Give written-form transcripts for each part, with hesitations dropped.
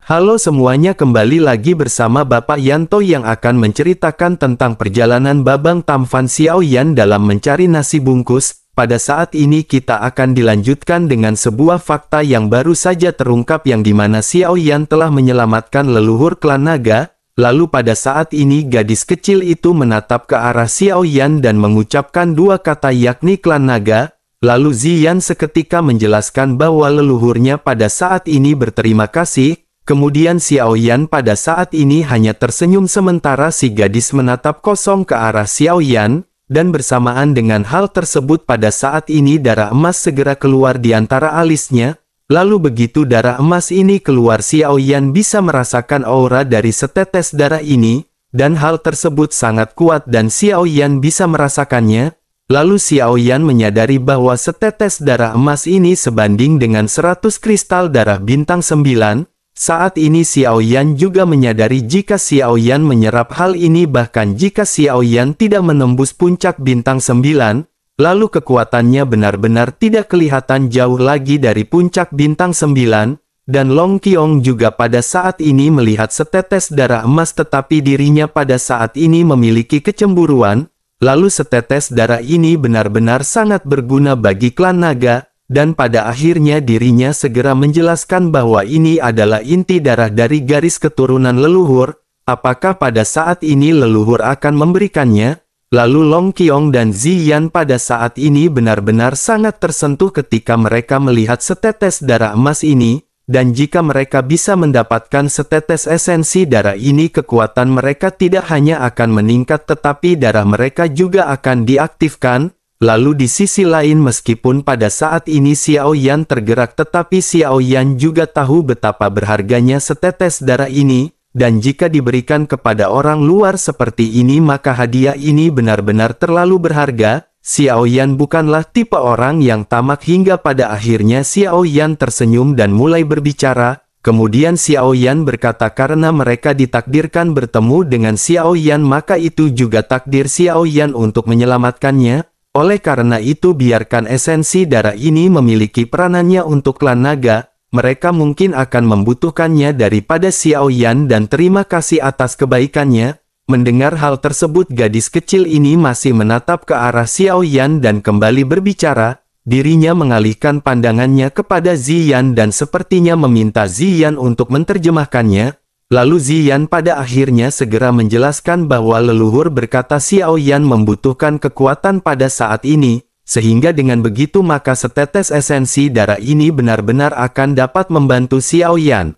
Halo semuanya, kembali lagi bersama Bapak Yanto yang akan menceritakan tentang perjalanan Babang Tampan Xiaoyan dalam mencari nasi bungkus. Pada saat ini kita akan dilanjutkan dengan sebuah fakta yang baru saja terungkap yang dimana Xiaoyan telah menyelamatkan leluhur klan naga. Lalu pada saat ini gadis kecil itu menatap ke arah Xiaoyan dan mengucapkan dua kata yakni klan naga. Lalu Ziyan seketika menjelaskan bahwa leluhurnya pada saat ini berterima kasih. Kemudian Xiaoyan pada saat ini hanya tersenyum sementara si gadis menatap kosong ke arah Xiaoyan, dan bersamaan dengan hal tersebut pada saat ini darah emas segera keluar di antara alisnya. Lalu begitu darah emas ini keluar, Xiaoyan bisa merasakan aura dari setetes darah ini, dan hal tersebut sangat kuat dan Xiaoyan bisa merasakannya. Lalu Xiaoyan menyadari bahwa setetes darah emas ini sebanding dengan 100 kristal darah bintang 9. Saat ini Xiaoyan juga menyadari jika Xiaoyan menyerap hal ini bahkan jika Xiaoyan tidak menembus puncak bintang 9, lalu kekuatannya benar-benar tidak kelihatan jauh lagi dari puncak bintang 9, dan Long Qiong juga pada saat ini melihat setetes darah emas tetapi dirinya pada saat ini memiliki kecemburuan, lalu setetes darah ini benar-benar sangat berguna bagi klan naga. Dan pada akhirnya dirinya segera menjelaskan bahwa ini adalah inti darah dari garis keturunan leluhur. Apakah pada saat ini leluhur akan memberikannya? Lalu Long Qiong dan Ziyan pada saat ini benar-benar sangat tersentuh ketika mereka melihat setetes darah emas ini. Dan jika mereka bisa mendapatkan setetes esensi darah ini, kekuatan mereka tidak hanya akan meningkat tetapi darah mereka juga akan diaktifkan. Lalu di sisi lain meskipun pada saat ini Xiaoyan tergerak tetapi Xiaoyan juga tahu betapa berharganya setetes darah ini, dan jika diberikan kepada orang luar seperti ini maka hadiah ini benar-benar terlalu berharga. Xiaoyan bukanlah tipe orang yang tamak hingga pada akhirnya Xiaoyan tersenyum dan mulai berbicara. Kemudian Xiaoyan berkata karena mereka ditakdirkan bertemu dengan Xiaoyan maka itu juga takdir Xiaoyan untuk menyelamatkannya. Oleh karena itu biarkan esensi darah ini memiliki peranannya untuk klan naga, mereka mungkin akan membutuhkannya daripada Xiaoyan dan terima kasih atas kebaikannya. Mendengar hal tersebut gadis kecil ini masih menatap ke arah Xiaoyan dan kembali berbicara, dirinya mengalihkan pandangannya kepada Ziyan dan sepertinya meminta Ziyan untuk menerjemahkannya. Lalu Ziyan pada akhirnya segera menjelaskan bahwa leluhur berkata Xiaoyan membutuhkan kekuatan pada saat ini, sehingga dengan begitu maka setetes esensi darah ini benar-benar akan dapat membantu Xiaoyan.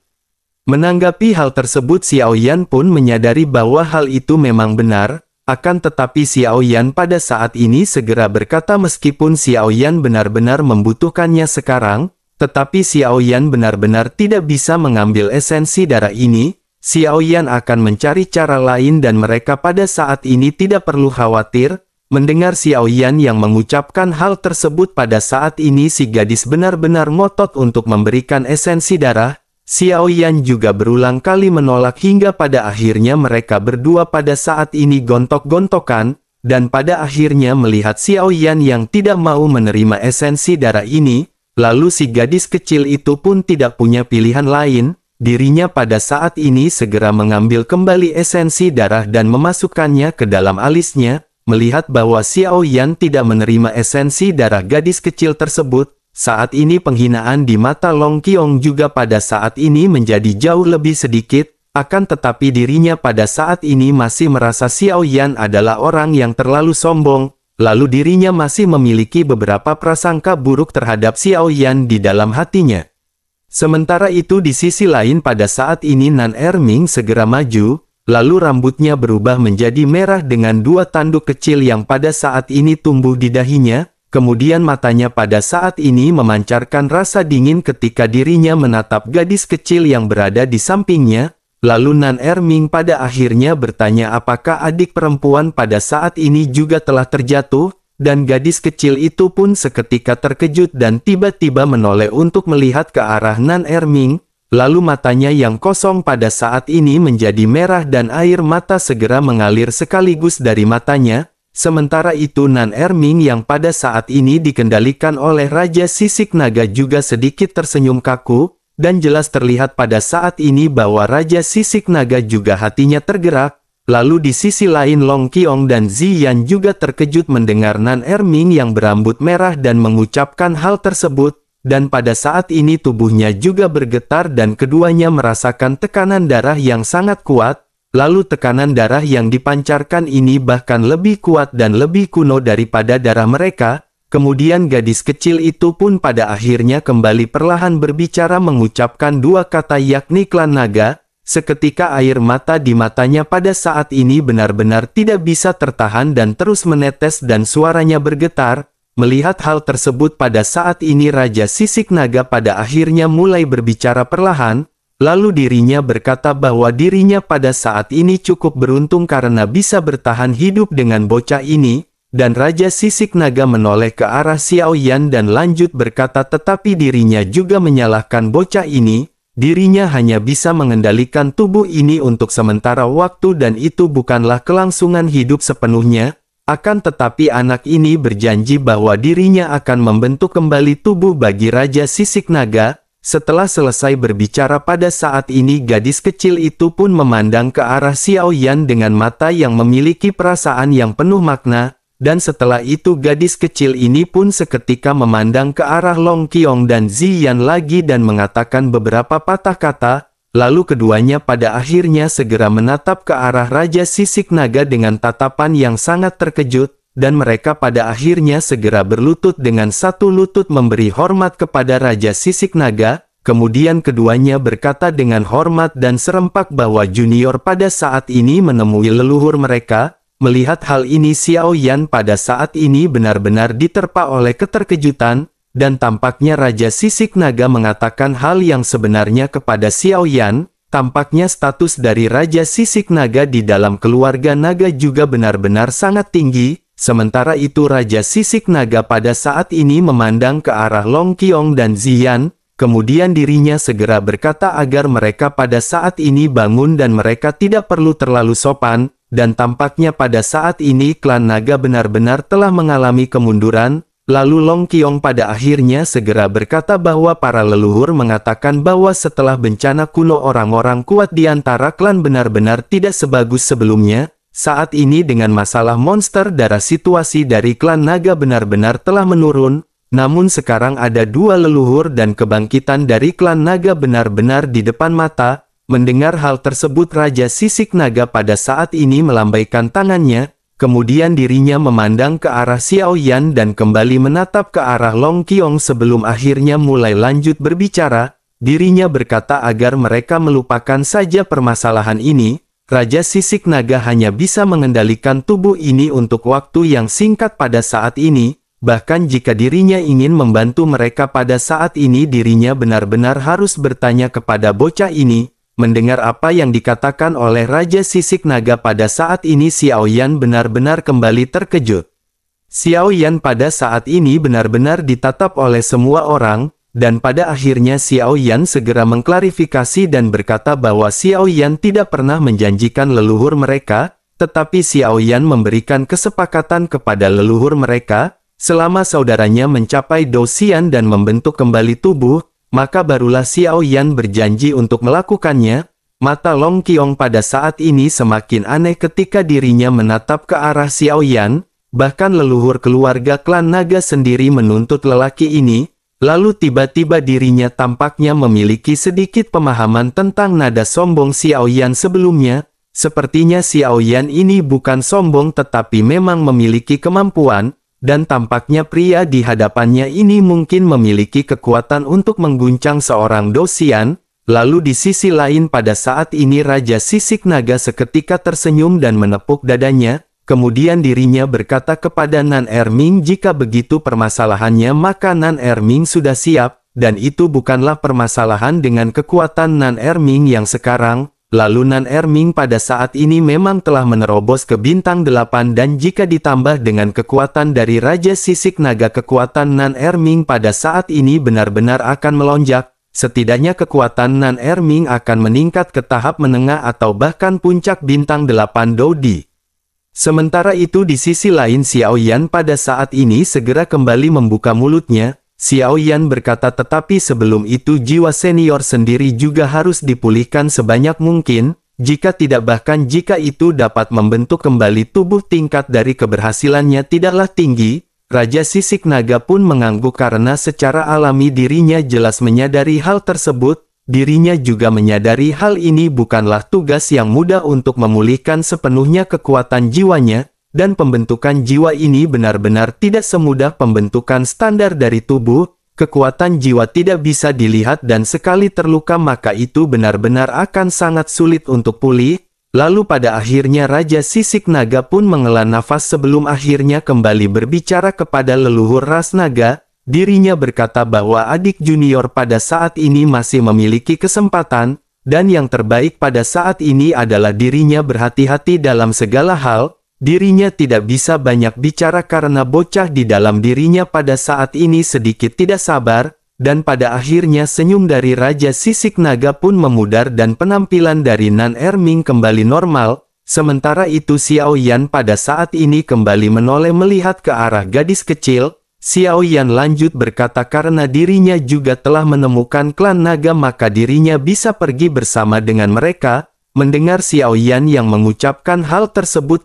Menanggapi hal tersebut Xiaoyan pun menyadari bahwa hal itu memang benar, akan tetapi Xiaoyan pada saat ini segera berkata meskipun Xiaoyan benar-benar membutuhkannya sekarang, tetapi Xiaoyan benar-benar tidak bisa mengambil esensi darah ini. Xiaoyan akan mencari cara lain dan mereka pada saat ini tidak perlu khawatir. Mendengar Xiaoyan yang mengucapkan hal tersebut pada saat ini si gadis benar-benar ngotot untuk memberikan esensi darah. Xiaoyan juga berulang kali menolak hingga pada akhirnya mereka berdua pada saat ini gontok-gontokan. Dan pada akhirnya melihat Xiaoyan yang tidak mau menerima esensi darah ini, lalu si gadis kecil itu pun tidak punya pilihan lain. Dirinya pada saat ini segera mengambil kembali esensi darah dan memasukkannya ke dalam alisnya. Melihat bahwa Xiaoyan tidak menerima esensi darah gadis kecil tersebut, saat ini penghinaan di mata Long Qiong juga pada saat ini menjadi jauh lebih sedikit. Akan tetapi dirinya pada saat ini masih merasa Xiaoyan adalah orang yang terlalu sombong. Lalu dirinya masih memiliki beberapa prasangka buruk terhadap Xiaoyan di dalam hatinya. Sementara itu di sisi lain pada saat ini Nan Erming segera maju, lalu rambutnya berubah menjadi merah dengan dua tanduk kecil yang pada saat ini tumbuh di dahinya, kemudian matanya pada saat ini memancarkan rasa dingin ketika dirinya menatap gadis kecil yang berada di sampingnya, lalu Nan Erming pada akhirnya bertanya apakah adik perempuan pada saat ini juga telah terjatuh. Dan gadis kecil itu pun seketika terkejut dan tiba-tiba menoleh untuk melihat ke arah Nan Erming. Lalu matanya yang kosong pada saat ini menjadi merah dan air mata segera mengalir sekaligus dari matanya. Sementara itu Nan Erming yang pada saat ini dikendalikan oleh Raja Sisik Naga juga sedikit tersenyum kaku. dan jelas terlihat pada saat ini bahwa Raja Sisik Naga juga hatinya tergerak. Lalu di sisi lain Long Qiong dan Ziyan juga terkejut mendengar Nan Erming yang berambut merah dan mengucapkan hal tersebut, dan pada saat ini tubuhnya juga bergetar dan keduanya merasakan tekanan darah yang sangat kuat. Lalu tekanan darah yang dipancarkan ini bahkan lebih kuat dan lebih kuno daripada darah mereka. Kemudian gadis kecil itu pun pada akhirnya kembali perlahan berbicara mengucapkan dua kata yakni klan naga. Seketika air mata di matanya pada saat ini benar-benar tidak bisa tertahan dan terus menetes dan suaranya bergetar. Melihat hal tersebut pada saat ini Raja Sisik Naga pada akhirnya mulai berbicara perlahan. Lalu dirinya berkata bahwa dirinya pada saat ini cukup beruntung karena bisa bertahan hidup dengan bocah ini, dan Raja Sisik Naga menoleh ke arah Xiao Yan dan lanjut berkata tetapi dirinya juga menyalahkan bocah ini, dirinya hanya bisa mengendalikan tubuh ini untuk sementara waktu dan itu bukanlah kelangsungan hidup sepenuhnya, akan tetapi anak ini berjanji bahwa dirinya akan membentuk kembali tubuh bagi Raja Sisik Naga. Setelah selesai berbicara pada saat ini gadis kecil itu pun memandang ke arah Xiao Yan dengan mata yang memiliki perasaan yang penuh makna, dan setelah itu gadis kecil ini pun seketika memandang ke arah Long Qiong dan Ziyan lagi dan mengatakan beberapa patah kata, lalu keduanya pada akhirnya segera menatap ke arah Raja Sisik Naga dengan tatapan yang sangat terkejut. Dan mereka pada akhirnya segera berlutut dengan satu lutut memberi hormat kepada Raja Sisik Naga, kemudian keduanya berkata dengan hormat dan serempak bahwa junior pada saat ini menemui leluhur mereka. Melihat hal ini Xiao Yan pada saat ini benar-benar diterpa oleh keterkejutan, dan tampaknya Raja Sisik Naga mengatakan hal yang sebenarnya kepada Xiao Yan. Tampaknya status dari Raja Sisik Naga di dalam keluarga naga juga benar-benar sangat tinggi. Sementara itu Raja Sisik Naga pada saat ini memandang ke arah Long Qiong dan Ziyan, kemudian dirinya segera berkata agar mereka pada saat ini bangun dan mereka tidak perlu terlalu sopan, dan tampaknya pada saat ini klan naga benar-benar telah mengalami kemunduran. Lalu Long Qiong pada akhirnya segera berkata bahwa para leluhur mengatakan bahwa setelah bencana kuno orang-orang kuat di antara klan benar-benar tidak sebagus sebelumnya. Saat ini dengan masalah monster darah situasi dari klan naga benar-benar telah menurun, namun sekarang ada dua leluhur dan kebangkitan dari klan naga benar-benar di depan mata. Mendengar hal tersebut Raja Sisik Naga pada saat ini melambaikan tangannya, kemudian dirinya memandang ke arah Xiao Yan dan kembali menatap ke arah Long Qiong sebelum akhirnya mulai lanjut berbicara. Dirinya berkata agar mereka melupakan saja permasalahan ini. Raja Sisik Naga hanya bisa mengendalikan tubuh ini untuk waktu yang singkat pada saat ini, bahkan jika dirinya ingin membantu mereka pada saat ini dirinya benar-benar harus bertanya kepada bocah ini. Mendengar apa yang dikatakan oleh Raja Sisik Naga pada saat ini Xiao Yan benar-benar kembali terkejut. Xiao Yan pada saat ini benar-benar ditatap oleh semua orang. Dan pada akhirnya Xiao Yan segera mengklarifikasi dan berkata bahwa Xiao Yan tidak pernah menjanjikan leluhur mereka, tetapi Xiao Yan memberikan kesepakatan kepada leluhur mereka, selama saudaranya mencapai Dosian dan membentuk kembali tubuh, maka barulah Xiao Yan berjanji untuk melakukannya. Mata Long Qiong pada saat ini semakin aneh ketika dirinya menatap ke arah Xiao Yan, bahkan leluhur keluarga klan naga sendiri menuntut lelaki ini. Lalu tiba-tiba dirinya tampaknya memiliki sedikit pemahaman tentang nada sombong Xiao Yan sebelumnya. Sepertinya Xiao Yan ini bukan sombong tetapi memang memiliki kemampuan, dan tampaknya pria di hadapannya ini mungkin memiliki kekuatan untuk mengguncang seorang Dosian. Lalu di sisi lain pada saat ini Raja Sisik Naga seketika tersenyum dan menepuk dadanya. Kemudian dirinya berkata kepada Nan Erming jika begitu permasalahannya maka Nan Erming sudah siap, dan itu bukanlah permasalahan dengan kekuatan Nan Erming yang sekarang. Lalu Nan Erming pada saat ini memang telah menerobos ke bintang 8 dan jika ditambah dengan kekuatan dari Raja Sisik Naga kekuatan Nan Erming pada saat ini benar-benar akan melonjak. Setidaknya kekuatan Nan Erming akan meningkat ke tahap menengah atau bahkan puncak bintang 8 Dodi. Sementara itu di sisi lain Xiao Yan pada saat ini segera kembali membuka mulutnya, Xiao Yan berkata, tetapi sebelum itu jiwa senior sendiri juga harus dipulihkan sebanyak mungkin, jika tidak bahkan jika itu dapat membentuk kembali tubuh tingkat dari keberhasilannya tidaklah tinggi. Raja Sisik Naga pun mengangguk karena secara alami dirinya jelas menyadari hal tersebut. Dirinya juga menyadari hal ini bukanlah tugas yang mudah untuk memulihkan sepenuhnya kekuatan jiwanya, dan pembentukan jiwa ini benar-benar tidak semudah pembentukan standar dari tubuh. Kekuatan jiwa tidak bisa dilihat dan sekali terluka maka itu benar-benar akan sangat sulit untuk pulih. Lalu pada akhirnya Raja Sisik Naga pun menghela nafas sebelum akhirnya kembali berbicara kepada leluhur ras naga. Dirinya berkata bahwa adik junior pada saat ini masih memiliki kesempatan, dan yang terbaik pada saat ini adalah dirinya berhati-hati dalam segala hal. Dirinya tidak bisa banyak bicara karena bocah di dalam dirinya pada saat ini sedikit tidak sabar, dan pada akhirnya senyum dari Raja Sisik Naga pun memudar dan penampilan dari Nan Erming kembali normal. Sementara itu Xiao Yan pada saat ini kembali menoleh melihat ke arah gadis kecil. Xiao Yan lanjut berkata karena dirinya juga telah menemukan klan naga maka dirinya bisa pergi bersama dengan mereka. Mendengar Xiao Yan yang mengucapkan hal tersebut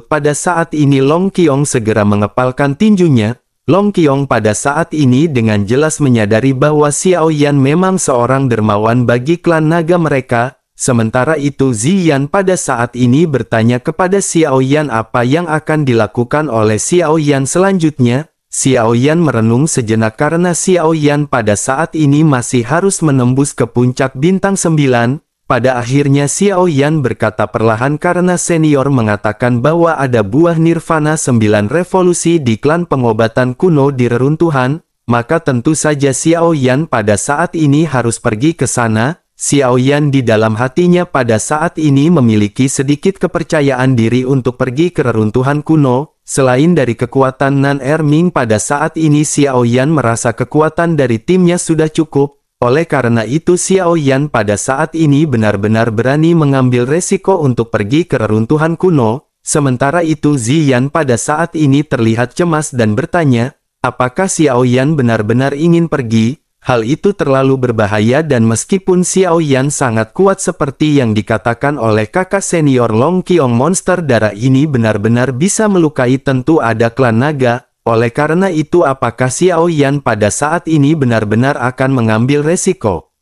pada saat ini Long Qiong segera mengepalkan tinjunya. Long Qiong pada saat ini dengan jelas menyadari bahwa Xiao Yan memang seorang dermawan bagi klan naga mereka. Sementara itu Ziyan pada saat ini bertanya kepada Xiao Yan apa yang akan dilakukan oleh Xiao Yan selanjutnya. Xiao Yan merenung sejenak karena Xiao Yan pada saat ini masih harus menembus ke puncak bintang 9. Pada akhirnya Xiao Yan berkata perlahan karena senior mengatakan bahwa ada buah nirvana 9 revolusi di klan pengobatan kuno di reruntuhan, maka tentu saja Xiao Yan pada saat ini harus pergi ke sana. Xiao Yan di dalam hatinya pada saat ini memiliki sedikit kepercayaan diri untuk pergi ke reruntuhan kuno. Selain dari kekuatan Nan Erming pada saat ini Xiao Yan merasa kekuatan dari timnya sudah cukup. Oleh karena itu Xiao Yan pada saat ini benar-benar berani mengambil resiko untuk pergi ke reruntuhan kuno. Sementara itu Ziyan pada saat ini terlihat cemas dan bertanya, apakah Xiao Yan benar-benar ingin pergi? Hal itu terlalu berbahaya dan meskipun Xiao Yan sangat kuat seperti yang dikatakan oleh kakak senior Long Qiong monster darah ini benar-benar bisa melukai tentu ada klan naga. Oleh karena itu apakah Xiao Yan pada saat ini benar-benar akan mengambil resiko?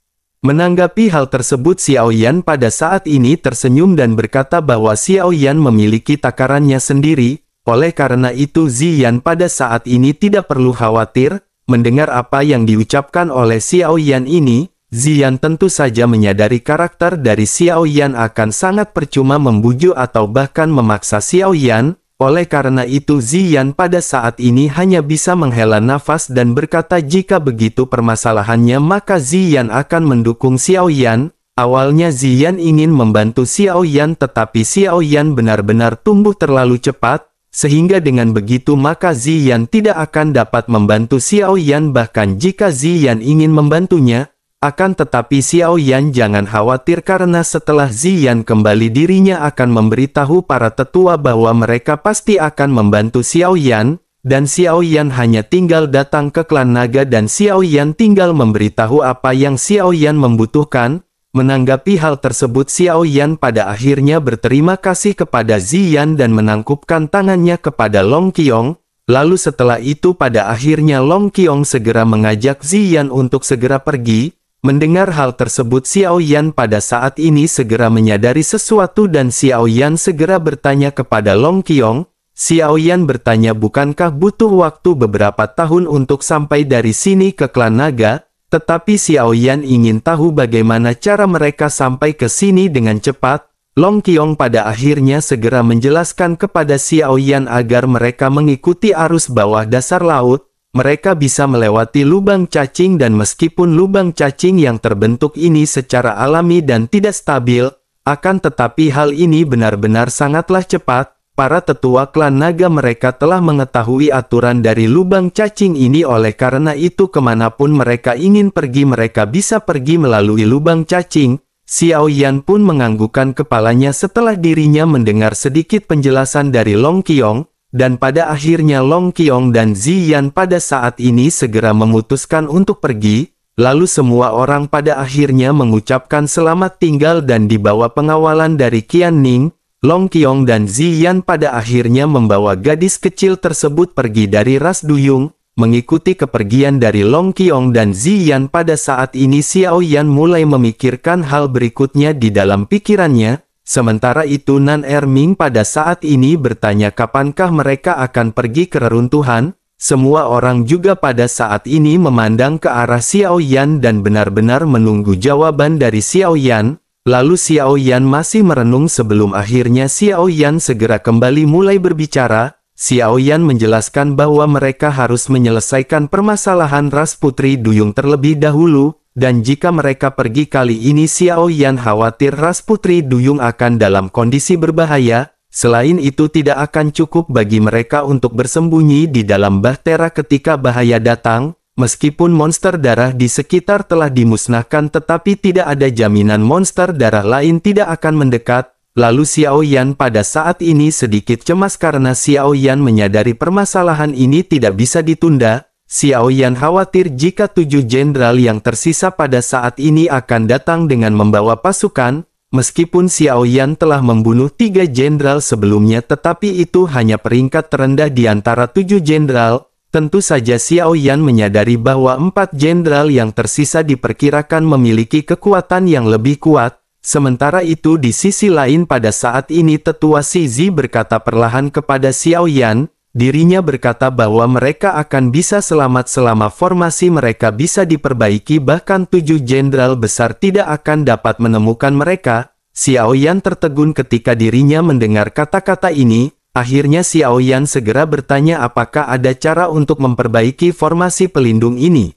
Menanggapi hal tersebut Xiao Yan pada saat ini tersenyum dan berkata bahwa Xiao Yan memiliki takarannya sendiri. Oleh karena itu Ziyan pada saat ini tidak perlu khawatir. Mendengar apa yang diucapkan oleh Xiao Yan ini, Ziyan tentu saja menyadari karakter dari Xiao Yan akan sangat percuma membujuk atau bahkan memaksa Xiao Yan. Oleh karena itu Ziyan pada saat ini hanya bisa menghela nafas dan berkata jika begitu permasalahannya maka Ziyan akan mendukung Xiao Yan. Awalnya Ziyan ingin membantu Xiao Yan tetapi Xiao Yan benar-benar tumbuh terlalu cepat. Sehingga dengan begitu maka Ziyan tidak akan dapat membantu Xiao Yan bahkan jika Ziyan ingin membantunya. Akan tetapi Xiao Yan jangan khawatir karena setelah Ziyan kembali dirinya akan memberitahu para tetua bahwa mereka pasti akan membantu Xiao Yan. Dan Xiao Yan hanya tinggal datang ke klan naga dan Xiao Yan tinggal memberitahu apa yang Xiao Yan membutuhkan. Menanggapi hal tersebut Xiao Yan pada akhirnya berterima kasih kepada Ziyan dan menangkupkan tangannya kepada Long Qiong. Lalu setelah itu pada akhirnya Long Qiong segera mengajak Ziyan untuk segera pergi. Mendengar hal tersebut Xiao Yan pada saat ini segera menyadari sesuatu dan Xiao Yan segera bertanya kepada Long Qiong. Xiao Yan bertanya bukankah butuh waktu beberapa tahun untuk sampai dari sini ke klan naga? Tetapi Xiao Yan ingin tahu bagaimana cara mereka sampai ke sini dengan cepat. Long Qiong pada akhirnya segera menjelaskan kepada Xiao Yan agar mereka mengikuti arus bawah dasar laut. Mereka bisa melewati lubang cacing dan meskipun lubang cacing yang terbentuk ini secara alami dan tidak stabil, akan tetapi hal ini benar-benar sangatlah cepat. Para tetua klan naga mereka telah mengetahui aturan dari lubang cacing ini oleh karena itu kemanapun mereka ingin pergi mereka bisa pergi melalui lubang cacing. Xiao Yan pun menganggukkan kepalanya setelah dirinya mendengar sedikit penjelasan dari Long Qiong. dan pada akhirnya Long Qiong dan Ziyan pada saat ini segera memutuskan untuk pergi, lalu semua orang pada akhirnya mengucapkan selamat tinggal dan di bawah pengawalan dari Qian Ning, Long Qiong dan Ziyan pada akhirnya membawa gadis kecil tersebut pergi dari ras Duyung. Mengikuti kepergian dari Long Qiong dan Ziyan pada saat ini Xiao Yan mulai memikirkan hal berikutnya di dalam pikirannya, sementara itu Nan Erming pada saat ini bertanya kapankah mereka akan pergi ke reruntuhan. Semua orang juga pada saat ini memandang ke arah Xiao Yan dan benar-benar menunggu jawaban dari Xiao Yan. Lalu Xiao Yan masih merenung sebelum akhirnya Xiao Yan segera kembali mulai berbicara. Xiao Yan menjelaskan bahwa mereka harus menyelesaikan permasalahan ras Putri Duyung terlebih dahulu, dan jika mereka pergi kali ini Xiao Yan khawatir ras Putri Duyung akan dalam kondisi berbahaya. Selain itu tidak akan cukup bagi mereka untuk bersembunyi di dalam bahtera ketika bahaya datang. Meskipun monster darah di sekitar telah dimusnahkan tetapi tidak ada jaminan monster darah lain tidak akan mendekat. Lalu Xiao Yan pada saat ini sedikit cemas karena Xiao Yan menyadari permasalahan ini tidak bisa ditunda. Xiao Yan khawatir jika 7 jenderal yang tersisa pada saat ini akan datang dengan membawa pasukan. Meskipun Xiao Yan telah membunuh 3 jenderal sebelumnya tetapi itu hanya peringkat terendah di antara 7 jenderal. Tentu saja Xiao Yan menyadari bahwa 4 jenderal yang tersisa diperkirakan memiliki kekuatan yang lebih kuat. Sementara itu di sisi lain pada saat ini Tetua Shizi berkata perlahan kepada Xiao Yan, dirinya berkata bahwa mereka akan bisa selamat selama formasi mereka bisa diperbaiki bahkan 7 jenderal besar tidak akan dapat menemukan mereka. Xiao Yan tertegun ketika dirinya mendengar kata-kata ini, akhirnya Xiao Yan segera bertanya apakah ada cara untuk memperbaiki formasi pelindung ini.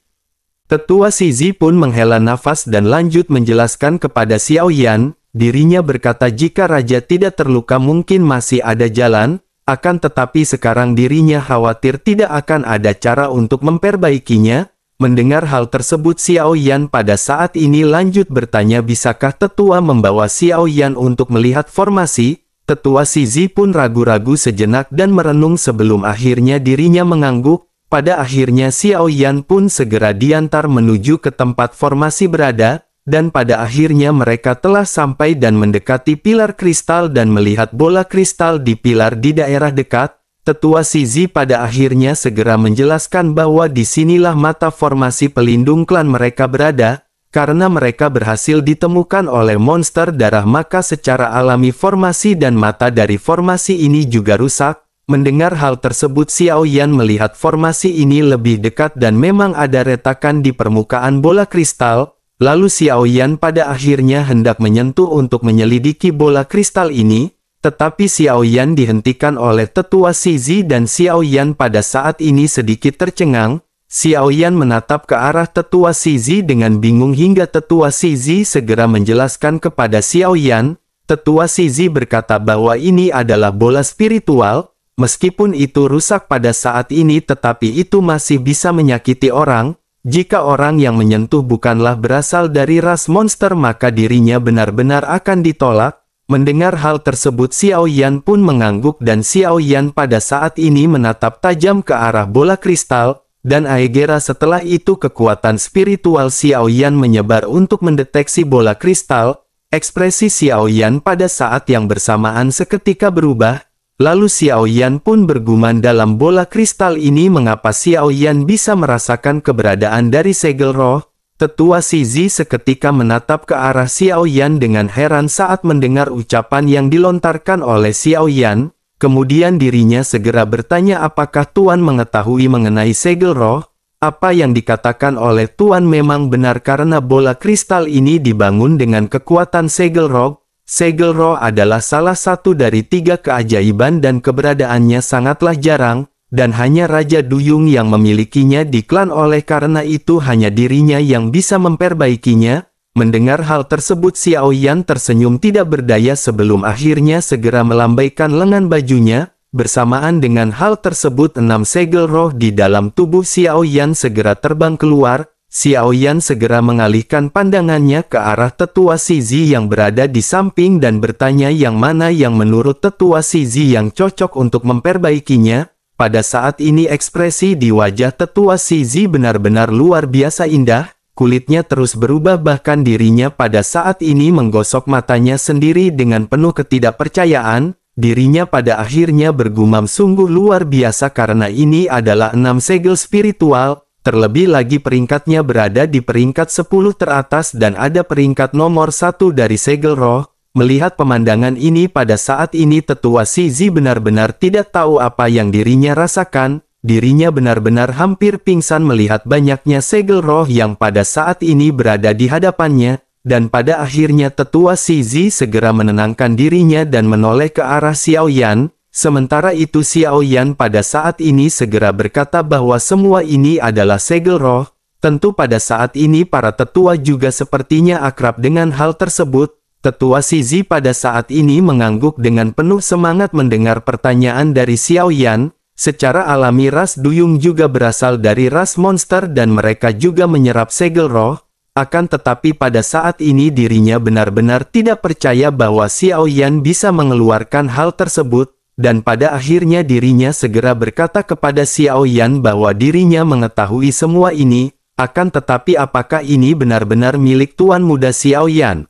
Tetua Shizi pun menghela nafas dan lanjut menjelaskan kepada Xiao Yan, dirinya berkata jika raja tidak terluka mungkin masih ada jalan, akan tetapi sekarang dirinya khawatir tidak akan ada cara untuk memperbaikinya. Mendengar hal tersebut Xiao Yan pada saat ini lanjut bertanya bisakah tetua membawa Xiao Yan untuk melihat formasi. Tetua Shizi pun ragu-ragu sejenak dan merenung sebelum akhirnya dirinya mengangguk. Pada akhirnya Xiao Yan pun segera diantar menuju ke tempat formasi berada, dan pada akhirnya mereka telah sampai dan mendekati pilar kristal dan melihat bola kristal di pilar di daerah dekat. Tetua Shizi pada akhirnya segera menjelaskan bahwa disinilah mata formasi pelindung klan mereka berada, karena mereka berhasil ditemukan oleh monster darah maka secara alami formasi dan mata dari formasi ini juga rusak. Mendengar hal tersebut Xiao Yan melihat formasi ini lebih dekat dan memang ada retakan di permukaan bola kristal. Lalu Xiao Yan pada akhirnya hendak menyentuh untuk menyelidiki bola kristal ini, tetapi Xiao Yan dihentikan oleh Tetua Shizi dan Xiao Yan pada saat ini sedikit tercengang. Xiao Yan menatap ke arah Tetua Shizi dengan bingung hingga Tetua Shizi segera menjelaskan kepada Xiao Yan. Tetua Shizi berkata bahwa ini adalah bola spiritual. Meskipun itu rusak pada saat ini tetapi itu masih bisa menyakiti orang. Jika orang yang menyentuh bukanlah berasal dari ras monster maka dirinya benar-benar akan ditolak. Mendengar hal tersebut Xiao Yan pun mengangguk dan Xiao Yan pada saat ini menatap tajam ke arah bola kristal. Dan aegera setelah itu kekuatan spiritual Xiao Yan menyebar untuk mendeteksi bola kristal. Ekspresi Xiao Yan pada saat yang bersamaan seketika berubah. Lalu Xiao Yan pun bergumam dalam bola kristal ini mengapa Xiao Yan bisa merasakan keberadaan dari segel roh. Tetua Shizi seketika menatap ke arah Xiao Yan dengan heran saat mendengar ucapan yang dilontarkan oleh Xiao Yan. Kemudian dirinya segera bertanya apakah Tuan mengetahui mengenai segel roh. Apa yang dikatakan oleh Tuan memang benar karena bola kristal ini dibangun dengan kekuatan segel roh. Segel roh adalah salah satu dari 3 keajaiban dan keberadaannya sangatlah jarang, dan hanya Raja Duyung yang memilikinya di klan oleh karena itu hanya dirinya yang bisa memperbaikinya. Mendengar hal tersebut Xiao Yan tersenyum tidak berdaya sebelum akhirnya segera melambaikan lengan bajunya. Bersamaan dengan hal tersebut 6 segel roh di dalam tubuh Xiao Yan segera terbang keluar. Xiao Yan segera mengalihkan pandangannya ke arah tetua Shizi yang berada di samping dan bertanya yang mana yang menurut tetua Shizi yang cocok untuk memperbaikinya. Pada saat ini ekspresi di wajah tetua Shizi benar-benar luar biasa indah, kulitnya terus berubah bahkan dirinya pada saat ini menggosok matanya sendiri dengan penuh ketidakpercayaan. Dirinya pada akhirnya bergumam sungguh luar biasa karena ini adalah 6 segel spiritual. Terlebih lagi peringkatnya berada di peringkat 10 teratas dan ada peringkat nomor 1 dari segel roh. Melihat pemandangan ini pada saat ini tetua Shizi benar-benar tidak tahu apa yang dirinya rasakan. Dirinya benar-benar hampir pingsan melihat banyaknya segel roh yang pada saat ini berada di hadapannya. Dan pada akhirnya tetua Shizi segera menenangkan dirinya dan menoleh ke arah Xiao Yan. Sementara itu Xiao Yan pada saat ini segera berkata bahwa semua ini adalah segel roh. Tentu pada saat ini para tetua juga sepertinya akrab dengan hal tersebut. Tetua Shizi pada saat ini mengangguk dengan penuh semangat mendengar pertanyaan dari Xiao Yan. Secara alami ras duyung juga berasal dari ras monster dan mereka juga menyerap segel roh. Akan tetapi pada saat ini dirinya benar-benar tidak percaya bahwa Xiao Yan bisa mengeluarkan hal tersebut. Dan pada akhirnya dirinya segera berkata kepada Xiao Yan bahwa dirinya mengetahui semua ini, akan tetapi apakah ini benar-benar milik Tuan Muda Xiao Yan?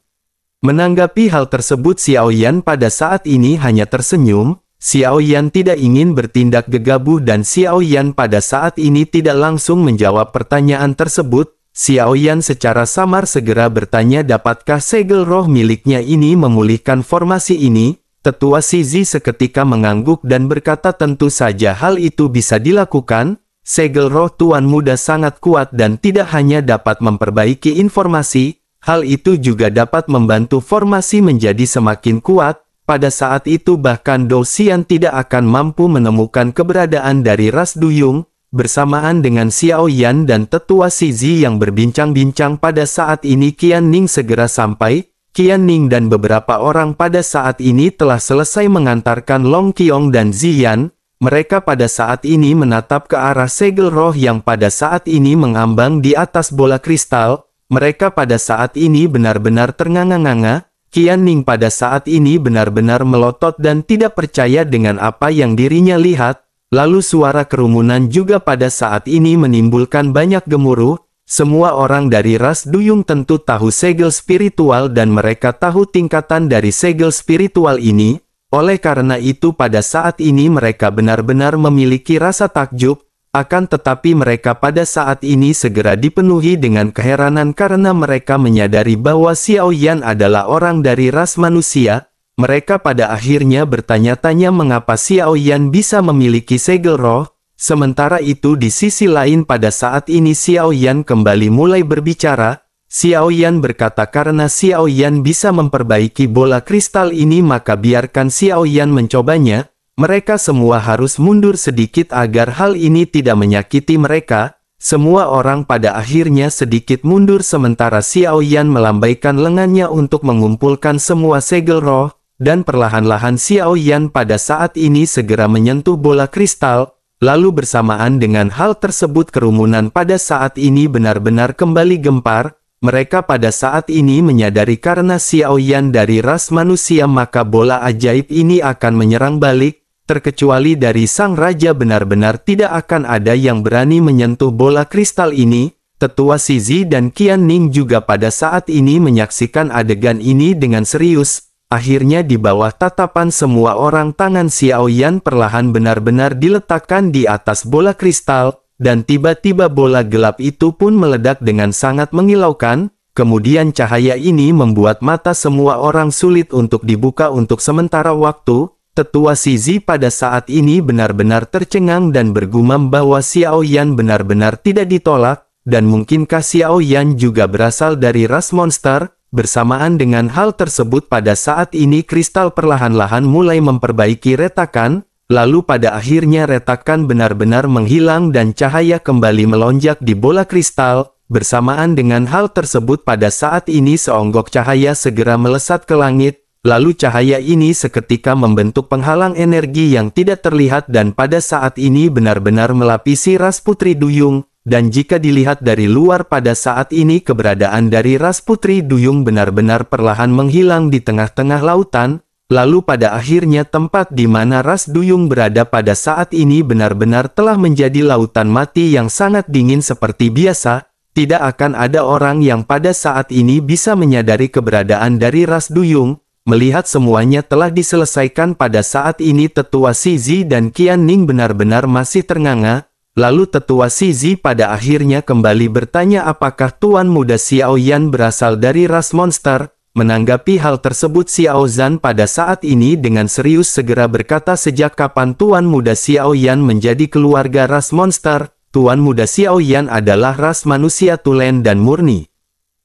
Menanggapi hal tersebut Xiao Yan pada saat ini hanya tersenyum. Xiao Yan tidak ingin bertindak gegabah dan Xiao Yan pada saat ini tidak langsung menjawab pertanyaan tersebut. Xiao Yan secara samar segera bertanya dapatkah segel roh miliknya ini memulihkan formasi ini? Tetua Shizi seketika mengangguk dan berkata tentu saja hal itu bisa dilakukan. Segel roh Tuan Muda sangat kuat dan tidak hanya dapat memperbaiki informasi, hal itu juga dapat membantu formasi menjadi semakin kuat. Pada saat itu bahkan Dou Xian tidak akan mampu menemukan keberadaan dari ras duyung. Bersamaan dengan Xiao Yan dan tetua Shizi yang berbincang-bincang pada saat ini Qian Ning segera sampai. Qian Ning dan beberapa orang pada saat ini telah selesai mengantarkan Long Qiong dan Ziyan. Mereka pada saat ini menatap ke arah segel roh yang pada saat ini mengambang di atas bola kristal. Mereka pada saat ini benar-benar ternganga-nganga. Qian Ning pada saat ini benar-benar melotot dan tidak percaya dengan apa yang dirinya lihat. Lalu suara kerumunan juga pada saat ini menimbulkan banyak gemuruh. Semua orang dari ras duyung tentu tahu segel spiritual dan mereka tahu tingkatan dari segel spiritual ini. Oleh karena itu pada saat ini mereka benar-benar memiliki rasa takjub. Akan tetapi mereka pada saat ini segera dipenuhi dengan keheranan karena mereka menyadari bahwa Xiao Yan adalah orang dari ras manusia. Mereka pada akhirnya bertanya-tanya mengapa Xiao Yan bisa memiliki segel roh. Sementara itu di sisi lain pada saat ini Xiao Yan kembali mulai berbicara. Xiao Yan berkata karena Xiao Yan bisa memperbaiki bola kristal ini maka biarkan Xiao Yan mencobanya. Mereka semua harus mundur sedikit agar hal ini tidak menyakiti mereka. Semua orang pada akhirnya sedikit mundur sementara Xiao Yan melambaikan lengannya untuk mengumpulkan semua segel roh. Dan perlahan-lahan Xiao Yan pada saat ini segera menyentuh bola kristal. Lalu bersamaan dengan hal tersebut kerumunan pada saat ini benar-benar kembali gempar. Mereka pada saat ini menyadari karena Xiao Yan dari ras manusia maka bola ajaib ini akan menyerang balik. Terkecuali dari sang raja benar-benar tidak akan ada yang berani menyentuh bola kristal ini. Tetua Shizi dan Qian Ning juga pada saat ini menyaksikan adegan ini dengan serius. Akhirnya di bawah tatapan semua orang tangan Xiao Yan perlahan benar-benar diletakkan di atas bola kristal, dan tiba-tiba bola gelap itu pun meledak dengan sangat mengilaukan. Kemudian cahaya ini membuat mata semua orang sulit untuk dibuka untuk sementara waktu. Tetua Shizi pada saat ini benar-benar tercengang dan bergumam bahwa Xiao Yan benar-benar tidak ditolak, dan mungkinkah Xiao Yan juga berasal dari ras monster. Bersamaan dengan hal tersebut pada saat ini kristal perlahan-lahan mulai memperbaiki retakan, lalu pada akhirnya retakan benar-benar menghilang dan cahaya kembali melonjak di bola kristal. Bersamaan dengan hal tersebut pada saat ini seonggok cahaya segera melesat ke langit, lalu cahaya ini seketika membentuk penghalang energi yang tidak terlihat dan pada saat ini benar-benar melapisi ras putri duyung. dan jika dilihat dari luar pada saat ini keberadaan dari ras Putri Duyung benar-benar perlahan menghilang di tengah-tengah lautan, lalu pada akhirnya tempat di mana ras Duyung berada pada saat ini benar-benar telah menjadi lautan mati yang sangat dingin seperti biasa. Tidak akan ada orang yang pada saat ini bisa menyadari keberadaan dari ras Duyung. Melihat semuanya telah diselesaikan pada saat ini Tetua Shizi dan Qian Ning benar-benar masih ternganga. Lalu Tetua Shizi pada akhirnya kembali bertanya apakah Tuan Muda Xiao Yan berasal dari ras monster. Menanggapi hal tersebut Xiao Zhan pada saat ini dengan serius segera berkata sejak kapan Tuan Muda Xiao Yan menjadi keluarga ras monster. Tuan Muda Xiao Yan adalah ras manusia tulen dan murni.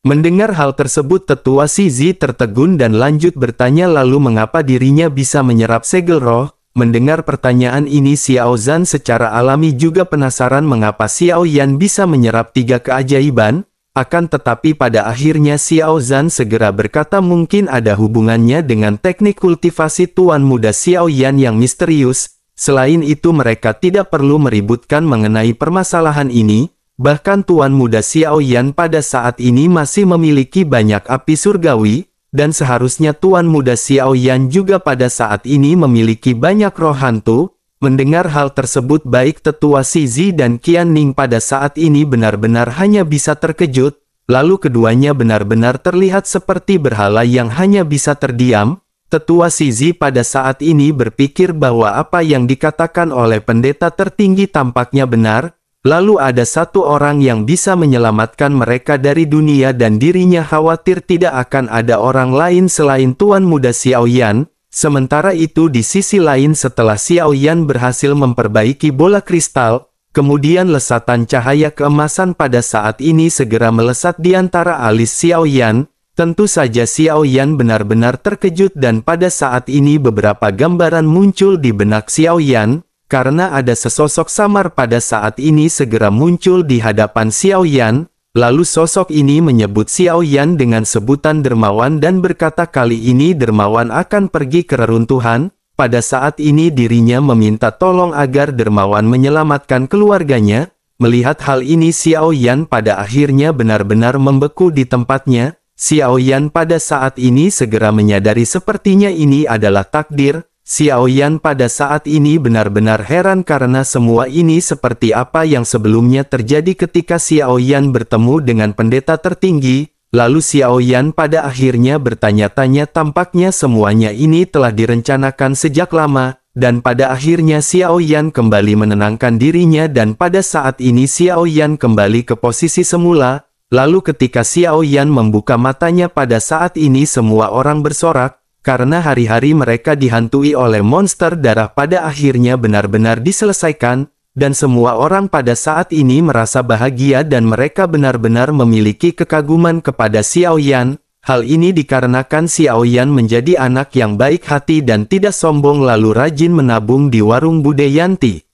Mendengar hal tersebut Tetua Shizi tertegun dan lanjut bertanya lalu mengapa dirinya bisa menyerap segel roh. Mendengar pertanyaan ini Xiao Zhan secara alami juga penasaran mengapa Xiao Yan bisa menyerap 3 keajaiban. Akan tetapi pada akhirnya Xiao Zhan segera berkata mungkin ada hubungannya dengan teknik kultivasi Tuan Muda Xiao Yan yang misterius. Selain itu mereka tidak perlu meributkan mengenai permasalahan ini. Bahkan Tuan Muda Xiao Yan pada saat ini masih memiliki banyak api surgawi, dan seharusnya Tuan Muda Xiao Yan juga pada saat ini memiliki banyak roh hantu. Mendengar hal tersebut baik Tetua Shizi dan Qian Ning pada saat ini benar-benar hanya bisa terkejut, lalu keduanya benar-benar terlihat seperti berhala yang hanya bisa terdiam. Tetua Shizi pada saat ini berpikir bahwa apa yang dikatakan oleh pendeta tertinggi tampaknya benar. Lalu ada satu orang yang bisa menyelamatkan mereka dari dunia dan dirinya khawatir tidak akan ada orang lain selain Tuan Muda Xiao Yan. Sementara itu di sisi lain setelah Xiao Yan berhasil memperbaiki bola kristal, kemudian lesatan cahaya keemasan pada saat ini segera melesat di antara alis Xiao Yan. Tentu saja Xiao Yan benar-benar terkejut dan pada saat ini beberapa gambaran muncul di benak Xiao Yan. Karena ada sesosok samar pada saat ini segera muncul di hadapan Xiao Yan, lalu sosok ini menyebut Xiao Yan dengan sebutan dermawan dan berkata kali ini dermawan akan pergi ke reruntuhan. Pada saat ini dirinya meminta tolong agar dermawan menyelamatkan keluarganya. Melihat hal ini Xiao Yan pada akhirnya benar-benar membeku di tempatnya. Xiao Yan pada saat ini segera menyadari sepertinya ini adalah takdir. Xiao Yan pada saat ini benar-benar heran karena semua ini seperti apa yang sebelumnya terjadi ketika Xiao Yan bertemu dengan pendeta tertinggi. Lalu Xiao Yan pada akhirnya bertanya-tanya tampaknya semuanya ini telah direncanakan sejak lama. Dan pada akhirnya Xiao Yan kembali menenangkan dirinya dan pada saat ini Xiao Yan kembali ke posisi semula. Lalu ketika Xiao Yan membuka matanya pada saat ini semua orang bersorak. Karena hari-hari mereka dihantui oleh monster darah pada akhirnya benar-benar diselesaikan, dan semua orang pada saat ini merasa bahagia dan mereka benar-benar memiliki kekaguman kepada Xiao Yan. Hal ini dikarenakan Xiao Yan menjadi anak yang baik hati dan tidak sombong lalu rajin menabung di warung Budayanti.